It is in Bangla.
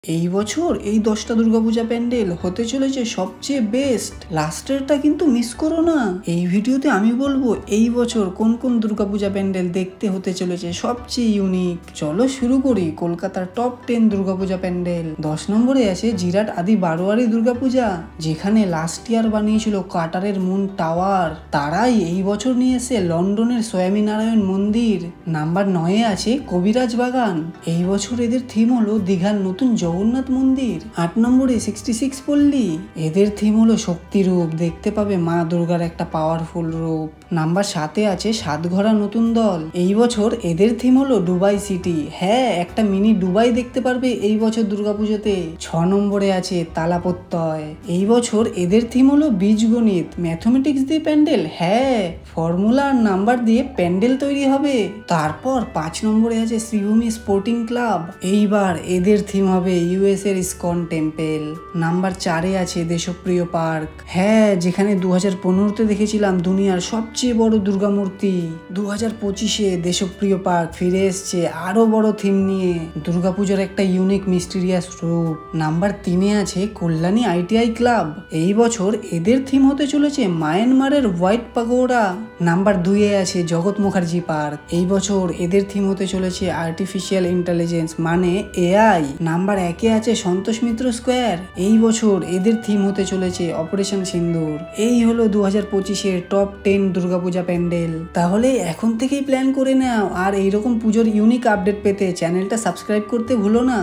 এই বছর এই 10টা দুর্গাপূজা প্যান্ডেল হতে চলেছে সবচেয়ে বেস্ট। লাস্টেরটা কিন্তু মিস করো না। এই ভিডিওতে আমি বলবো এই বছর কোন কোন দুর্গাপূজা প্যান্ডেল দেখতে হতে চলেছে সবচেয়ে ইউনিক। চলো শুরু করি কলকাতার টপ 10 দুর্গাপূজা প্যান্ডেল। 10 নম্বরে আছে জিরাট আদি বারোয়ারি দুর্গাপূজা, যেখানে লাস্ট ইয়ার বানিয়েছিল কাটারের মুন টাওয়ার। তারাই এই বছর নিয়ে এসে লন্ডনের স্বামীনারায়ণ মন্দির। নাম্বার 9-এ আছে কবিরাজ বাগান। এই বছর এদের থিম হলো দীঘার নতুন জগন্নাথ মন্দির। 8 নম্বরে 66 পল্লী। এদের থিম হলো শক্তি রূপ, দেখতে পাবে মা দুর্গার একটা পাওয়ারফুল রূপ। নাম্বার 7-এ আছে সাতঘরা নতুন দল। এই বছর এদের থিম হলো দুবাই সিটি। হ্যাঁ, একটা মিনি দুবাই দেখতে পারবে এই বছর দুর্গাপুজোতে। 6 নম্বরে আছে তালাপত্যয়। এই বছর এদের থিম হলো বীজগণিত, ম্যাথমেটিক্স দিয়ে প্যান্ডেল। হ্যাঁ, ফর্মুলা আর নাম্বার দিয়ে প্যান্ডেল তৈরি হবে। তারপর 5 নম্বরে আছে শ্রীভূমি স্পোর্টিং ক্লাব। এইবার এদের থিম হবে ইউএস এর ইসকন টেম্পল। নাম্বার 4-এ আছে দেশপ্রিয় পার্ক। হ্যাঁ, যেখানে 2015-তে দেখেছিলাম দুনিয়ার সবচেয়ে বড় দুর্গা মূর্তি। 2025-এ দেশপ্রিয় পার্ক ফিরে এসছে আরো বড় থিম নিয়ে, দুর্গাপুজোর একটা ইউনিক মিস্টিরিয়াস রূপ। নাম্বার 3-এ আছে কল্যাণী আইটিআই ক্লাব। এই বছর এদের থিম হতে চলেছে মায়ানমারের হোয়াইট পাগোড়া। নাম্বার 2-এ আছে জগৎ মুখার্জি পার্ক। এই বছর এদের থিম হতে চলেছে আর্টিফিশিয়াল ইন্টেলিজেন্স মানে এআই। নাম্বার 1-এ আছে সন্তোষ মিত্র স্কোয়ার। এই বছর এদের থিম হতে চলেছে অপারেশন সিন্দুর। এই হলো 2025-এর টপ 10 দুর্গাপূজা প্যান্ডেল। তাহলে এখন থেকেই প্ল্যান করে নাও, আর এইরকম পুজোর ইউনিক আপডেট পেতে চ্যানেলটা সাবস্ক্রাইব করতে ভুলো না।